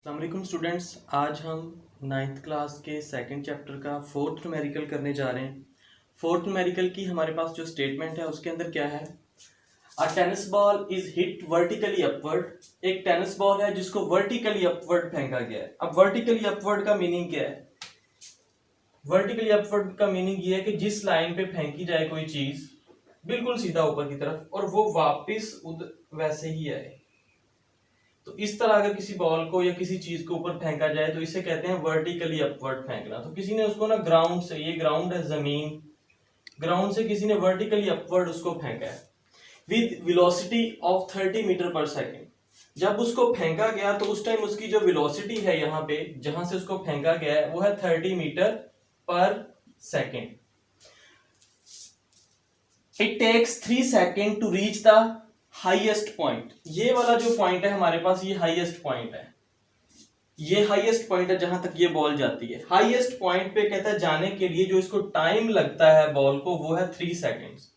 अस्सलामुअलैकुम स्टूडेंट्स, आज हम नाइन्थ क्लास के सेकंड चैप्टर का फोर्थ न्यूमेरिकल करने जा रहे हैं। फोर्थ न्यूमेरिकल की हमारे पास जो स्टेटमेंट है उसके अंदर क्या है, a tennis ball is hit vertically upward. एक टेनिस बॉल है जिसको वर्टिकली अपवर्ड फेंका गया है। अब वर्टिकली अपवर्ड का मीनिंग क्या है? वर्टिकली अपवर्ड का मीनिंग ये है कि जिस लाइन पे फेंकी जाए कोई चीज बिल्कुल सीधा ऊपर की तरफ और वो वापस वैसे ही आए। तो इस तरह अगर किसी बॉल को या किसी चीज को ऊपर फेंका जाए तो इसे कहते हैं वर्टिकली अपवर्ड फेंकना। तो किसी ने उसको ना ग्राउंड से, ये ग्राउंड है जमीन, ग्राउंड से किसी ने वर्टिकली अपवर्ड उसको फेंका है विद वेलोसिटी ऑफ 30 मीटर पर सेकेंड। जब उसको फेंका गया तो उस टाइम उसकी जो वेलोसिटी है यहाँ पे जहां से उसको फेंका गया है वो है 30 मीटर पर second. It takes 3 second to reach the highest point. ये वाला जो पॉइंट है हमारे पास, ये हाईएस्ट पॉइंट है, ये हाईएस्ट पॉइंट है जहां तक ये बॉल जाती है। हाईएस्ट पॉइंट पे कहता है जाने के लिए जो इसको टाइम लगता है बॉल को वो है 3 सेकेंड्स।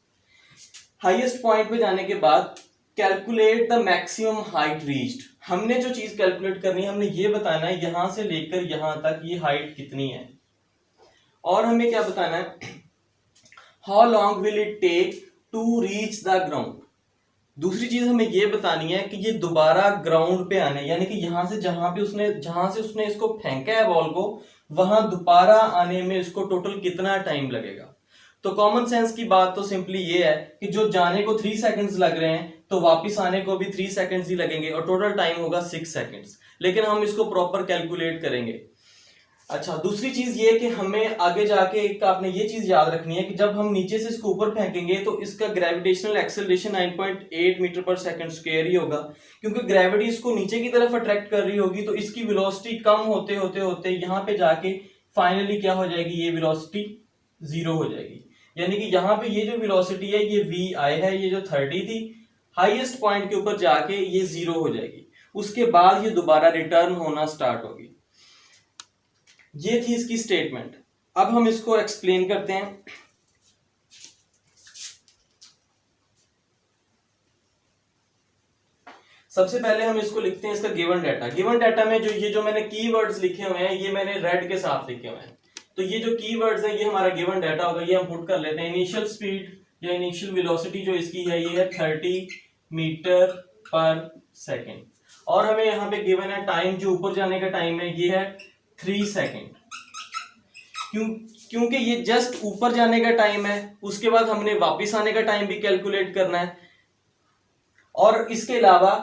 हाईएस्ट पॉइंट पे जाने के बाद calculate the maximum height reached. हमने जो चीज कैलकुलेट करनी है, हमने ये बताना है यहां से लेकर यहां तक ये हाइट कितनी है। और हमें क्या बताना है, how long will it take to reach the ground. दूसरी चीज हमें ये बतानी है कि ये दोबारा ग्राउंड पे आने, यानी कि यहां से जहां से उसने इसको फेंका है बॉल को, वहां दोबारा आने में इसको टोटल कितना टाइम लगेगा। तो कॉमन सेंस की बात तो सिंपली ये है कि जो जाने को 3 सेकंड्स लग रहे हैं तो वापस आने को भी 3 सेकंड्स ही लगेंगे और टोटल टाइम होगा 6 सेकंड्स। लेकिन हम इसको प्रॉपर कैलकुलेट करेंगे। अच्छा, दूसरी चीज ये कि हमें आगे जाके एक आपने ये चीज याद रखनी है कि जब हम नीचे से इसको ऊपर फेंकेंगे तो इसका ग्रेविटेशनल एक्सेलरेशन 9.8 मीटर पर सेकंड स्क्वायर ही होगा, क्योंकि ग्रेविटी इसको नीचे की तरफ अट्रैक्ट कर रही होगी। तो इसकी वेलोसिटी कम होते होते होते यहाँ पे जाके फाइनली क्या हो जाएगी, ये वेलोसिटी 0 हो जाएगी। यानी कि यहाँ पे ये जो वेलोसिटी है ये वी आई है, ये जो 30 थी, हाईएस्ट पॉइंट के ऊपर जाके ये 0 हो जाएगी। उसके बाद ये दोबारा रिटर्न होना स्टार्ट होगी। ये थी इसकी स्टेटमेंट। अब हम इसको एक्सप्लेन करते हैं। सबसे पहले हम इसको लिखते हैं, इसका गिवन डाटा। गिवन डाटा में जो मैंने कीवर्ड्स लिखे हुए हैं ये मैंने रेड के साथ लिखे हुए हैं। तो ये जो कीवर्ड्स हैं ये हमारा गिवन डाटा होगा, ये हम पुट कर लेते हैं। इनिशियल स्पीड या इनिशियल वेलोसिटी जो इसकी है ये है 30 मीटर पर सेकेंड। और हमें यहाँ पे गिवन है टाइम, जो ऊपर जाने का टाइम है ये है 3 सेकेंड। क्योंकि ये जस्ट ऊपर जाने का टाइम है, उसके बाद हमने वापस आने का टाइम भी कैलकुलेट करना है। और इसके अलावा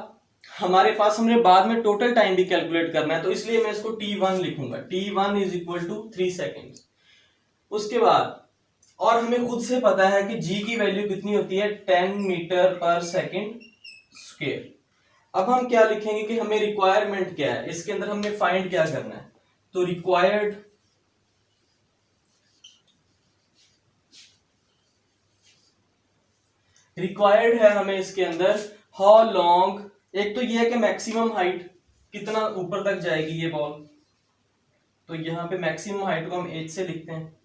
हमारे पास हमने बाद में टोटल टाइम भी कैलकुलेट करना है, तो इसलिए मैं इसको T1 लिखूंगा। T1 is equal to 3 second. उसके बाद और हमें खुद से पता है कि G की वैल्यू कितनी होती है, 10 मीटर पर सेकेंड स्क्वायर। अब हम क्या लिखेंगे कि हमें रिक्वायरमेंट क्या है, इसके अंदर हमने फाइंड क्या करना है। तो रिक्वायर्ड है हमें इसके अंदर हाउ लॉन्ग। एक तो ये है कि मैक्सिमम हाइट कितना ऊपर तक जाएगी ये बॉल, तो यहां पे मैक्सिमम हाइट को हम एच से लिखते हैं,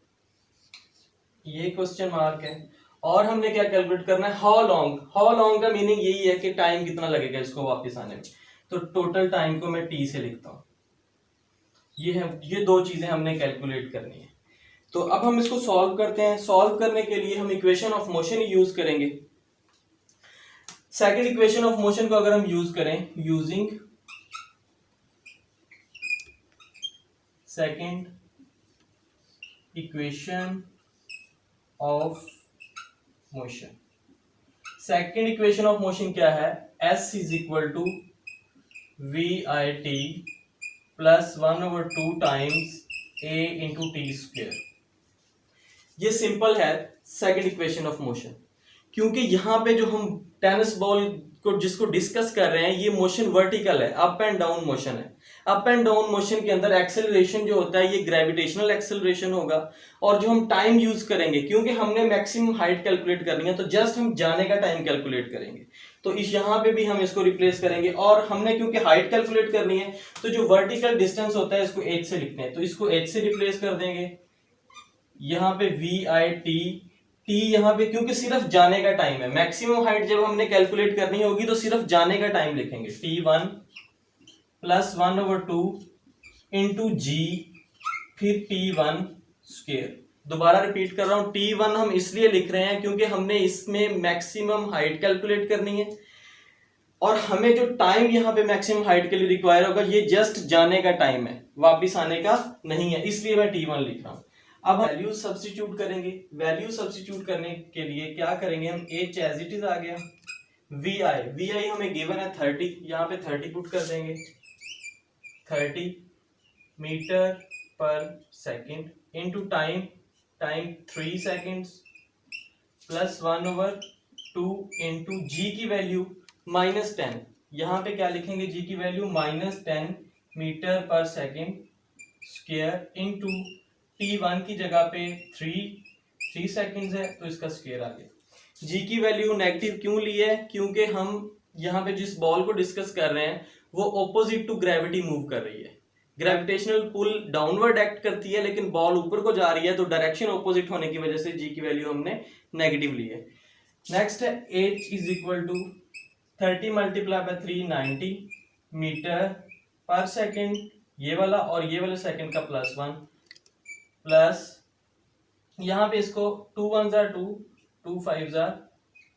ये क्वेश्चन मार्क है। और हमने क्या कैलकुलेट करना है, हाउ लॉन्ग। हाउ लॉन्ग का मीनिंग यही है कि टाइम कितना लगेगा इसको वापस आने में। तो टोटल टाइम को मैं टी से लिखता हूं। ये दो चीजें हमने कैलकुलेट करनी है। तो अब हम इसको सॉल्व करते हैं। सॉल्व करने के लिए हम इक्वेशन ऑफ मोशन यूज करेंगे। सेकंड इक्वेशन ऑफ मोशन को अगर हम यूज करें, using second equation of motion. Second equation of motion क्या है, S is equal to v i t plus 1/2 times a into t square. ये simple है second equation of motion, क्योंकि यहां पे जो हम टेनिस बॉल को जिसको डिस्कस कर रहे हैं ये मोशन वर्टिकल है, अप एंड डाउन मोशन है। अप एंड डाउन मोशन के अंदर एक्सेलरेशन जो होता है ये ग्रेविटेशनल एक्सेलरेशन होगा। और जो हम टाइम यूज करेंगे, क्योंकि हमने मैक्सिमम हाइट कैलकुलेट करनी है तो जस्ट हम जाने का टाइम कैलकुलेट करेंगे। तो इस यहां पे भी हम इसको रिप्लेस करेंगे। और हमने क्योंकि हाइट कैलकुलेट करनी है तो जो वर्टिकल डिस्टेंस होता है इसको h से लिखते हैं, तो इसको h से रिप्लेस कर देंगे। यहां पे वी आई टी, टी यहाँ पे क्योंकि सिर्फ जाने का टाइम है, मैक्सिमम हाइट जब हमने कैलकुलेट करनी होगी तो सिर्फ जाने का टाइम लिखेंगे, T1 प्लस 1/2 इंटू जी फिर T1 स्क्वायर। दोबारा रिपीट कर रहा हूं, T1 हम इसलिए लिख रहे हैं क्योंकि हमने इसमें मैक्सिमम हाइट कैलकुलेट करनी है और हमें जो टाइम यहाँ पे मैक्सिमम हाइट के लिए रिक्वायर होगा ये जस्ट जाने का टाइम है, वापिस आने का नहीं है, इसलिए मैं T1 लिख रहा हूं। अब हम वैल्यू सब्स्टिट्यूट करेंगे। वैल्यू सब्स्टिट्यूट करने के लिए क्या करेंगे हम, एच एज इट इज आ गया, वी आई हमें गिवन है 30, यहाँ पे 30 पुट कर देंगे, 30 मीटर पर second into time 3 seconds plus 1/2 into जी की वैल्यू -10। यहाँ पे क्या लिखेंगे, जी की वैल्यू -10 मीटर पर सेकेंड स्क्वायर इंटू T1 की जगह पे 3 सेकेंड्स है तो इसका स्क्वायर आ गया। जी की वैल्यू नेगेटिव क्यों ली है, क्योंकि हम यहाँ पे जिस बॉल को डिस्कस कर रहे हैं वो ऑपोजिट टू ग्रेविटी मूव कर रही है। ग्रेविटेशनल पुल डाउनवर्ड एक्ट करती है लेकिन बॉल ऊपर को जा रही है, तो डायरेक्शन ऑपोजिट होने की वजह से जी की वैल्यू हमने नेगेटिव ली है। नेक्स्ट है h is equal to 30 multiply by 3 90 metre पर सेकेंड, ये वाला और ये वाले सेकेंड का +1 प्लस यहाँ पे इसको 2 1 2 2 5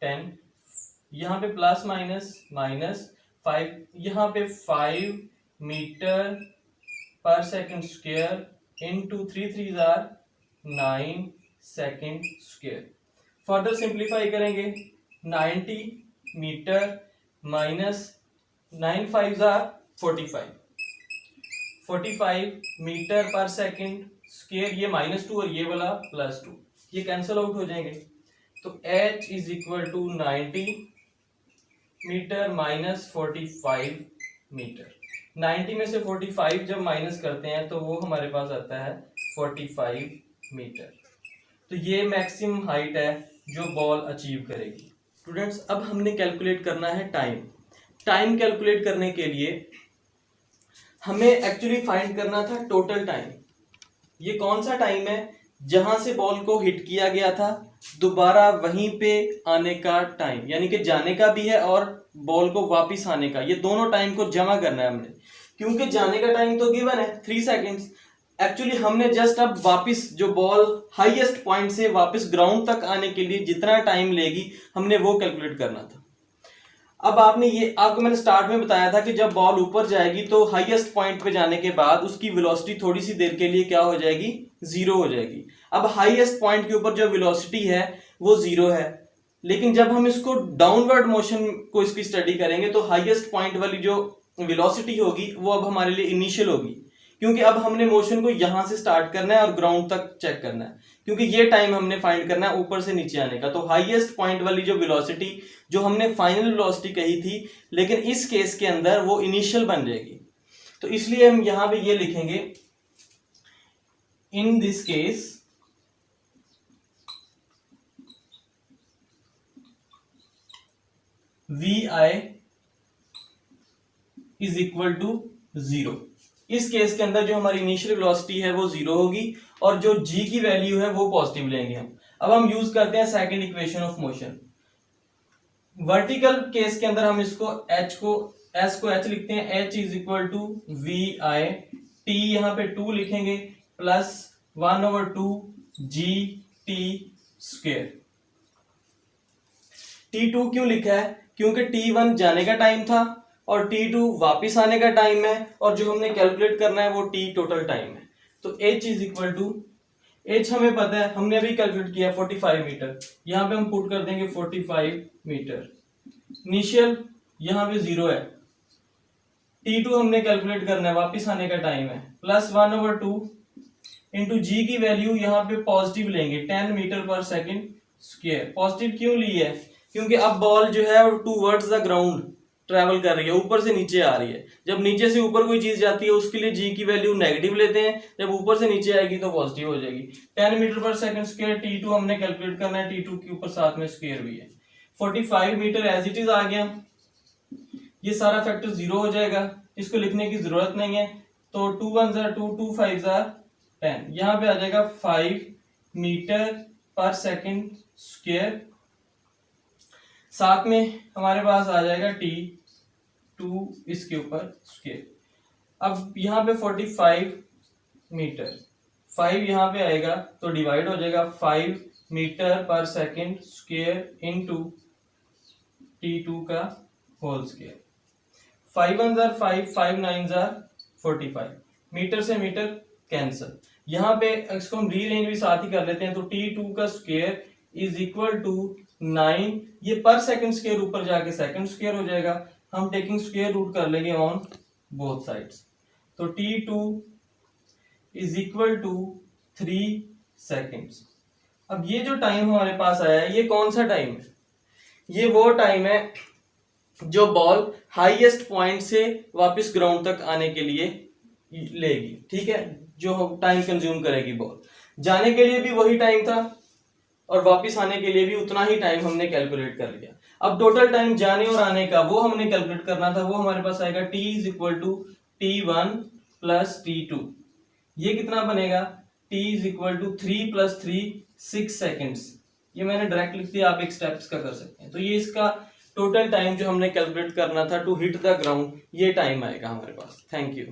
10, यहाँ पे प्लस माइनस 5, यहाँ पे 5 मीटर पर second square into 3 3 9 second square. Further simplify करेंगे, 90 मीटर माइनस 9 5 45 मीटर पर सेकेंड स्क्वायर, ये -2 और ये वाला +2, ये कैंसल आउट हो जाएंगे। तो h is equal to 90 metre minus 45 metre. 90 में से 45 जब माइनस करते हैं तो वो हमारे पास आता है 45 मीटर। तो ये मैक्सिमम हाइट है जो बॉल अचीव करेगी। स्टूडेंट्स, अब हमने कैलकुलेट करना है टाइम कैलकुलेट करने के लिए हमें एक्चुअली फाइंड करना था टोटल टाइम। ये कौन सा टाइम है, जहां से बॉल को हिट किया गया था दोबारा वहीं पे आने का टाइम, यानी कि जाने का भी है और बॉल को वापस आने का, ये दोनों टाइम को जमा करना है हमने। क्योंकि जाने का टाइम तो गिवन है 3 सेकेंड्स, एक्चुअली हमने जस्ट अब वापस जो बॉल हाईएस्ट पॉइंट से वापस ग्राउंड तक आने के लिए जितना टाइम लेगी हमने वो कैलकुलेट करना था। अब आपको मैंने स्टार्ट में बताया था कि जब बॉल ऊपर जाएगी तो हाईएस्ट पॉइंट पे जाने के बाद उसकी वेलोसिटी थोड़ी सी देर के लिए क्या हो जाएगी, 0 हो जाएगी। अब हाईएस्ट पॉइंट के ऊपर जो वेलोसिटी है वो 0 है, लेकिन जब हम इसको डाउनवर्ड मोशन को इसकी स्टडी करेंगे तो हाईएस्ट पॉइंट वाली जो वेलोसिटी होगी वो अब हमारे लिए इनिशियल होगी, क्योंकि अब हमने मोशन को यहां से स्टार्ट करना है और ग्राउंड तक चेक करना है, क्योंकि ये टाइम हमने फाइंड करना है ऊपर से नीचे आने का। तो हाईएस्ट पॉइंट वाली जो वेलोसिटी जो हमने फाइनल वेलोसिटी कही थी, लेकिन इस केस के अंदर वो इनिशियल बन जाएगी। तो इसलिए हम यहां पे ये लिखेंगे, in this case vi is equal to 0। इस केस के अंदर जो हमारी इनिशियल वेलोसिटी है वो 0 होगी और जो g की वैल्यू है वो पॉजिटिव लेंगे हम। अब हम यूज करते हैं second equation of motion. Vertical case के अंदर हम इसको s को h लिखते हैं, h is equal to v i, t यहाँ पे 2 लिखेंगे plus 1/2 G T square. T2 क्यों लिखा है, क्योंकि T1 जाने का टाइम था और T2 वापिस आने का टाइम है और जो हमने कैलकुलेट करना है वो T टोटल टाइम है। तो h is equal to, h हमें पता है, हमने अभी कैलकुलेट किया 45 मीटर, यहाँ पे हम पुट कर देंगे 45 मीटर। इनिशियल यहाँ पे 0 है, T2 हमने कैलकुलेट करना है, वापिस आने का टाइम है, प्लस 1/2 इंटू जी की वैल्यू यहाँ पे पॉजिटिव लेंगे 10 मीटर पर सेकेंड स्क्वायर। पॉजिटिव क्यों ली है, क्योंकि अब बॉल जो है टूवर्ड्स द ग्राउंड ट्रैवल कर रही है, ऊपर से नीचे आ रही है। जब नीचे से ऊपर कोई चीज जाती है उसके लिए जी की वैल्यू नेगेटिव लेते हैं, जब ऊपर से नीचे आएगी तो पॉजिटिव हो जाएगी। 10 मीटर पर सेकंड स्क्वायर, T2 हमने कैलकुलेट करना है, T2 के ऊपर साथ में स्क्वायर भी है। 45 मीटर एज इट इज आ गया, ये सारा फैक्टर 0 हो जाएगा, इसको लिखने की जरूरत नहीं है। तो 2 1 2 2 5 10, यहाँ पे आ जाएगा 5 मीटर पर सेकेंड स्क्वायर, साथ में हमारे पास आ जाएगा T2 इसके ऊपर स्क्वायर। अब यहाँ पे 45 मीटर, 5 यहाँ पे आएगा तो डिवाइड हो जाएगा 5 मीटर पर सेकेंड स्क्वायर इनटू T2 का होल स्क्वायर। 5 1 जार 5, 5 9 जार 45, मीटर से मीटर कैंसल। यहाँ पे इसको हम रीअरेंज भी साथ ही कर लेते हैं, तो T2 का स्क्वायर इज इक्वल टू 9, ये पर सेकंड स्क्वायर ऊपर जाके सेकंड स्क्वायर हो जाएगा, हम टेकिंग स्क्वायर रूट कर लेंगे ऑन बोथ साइड्स, तो T2 is equal to 3 seconds. अब ये जो टाइम हमारे पास आया है, ये कौन सा टाइम है? ये वो टाइम है जो बॉल हाईएस्ट पॉइंट से वापस ग्राउंड तक आने के लिए लेगी, ठीक है, जो टाइम कंज्यूम करेगी बॉल। जाने के लिए भी वही टाइम था और वापस आने के लिए भी उतना ही टाइम हमने कैलकुलेट कर लिया। अब टोटल टाइम जाने और आने का वो हमने कैलकुलेट करना था, वो हमारे पास आएगा t is equal to T1 plus T2। ये कितना बनेगा? t is equal to 3 plus 3 6 seconds. ये मैंने डायरेक्ट लिख दिया, आप एक स्टेप्स का कर सकते हैं। तो ये इसका टोटल टाइम जो हमने कैलकुलेट करना था टू हिट द ग्राउंड, ये टाइम आएगा हमारे पास। Thank you.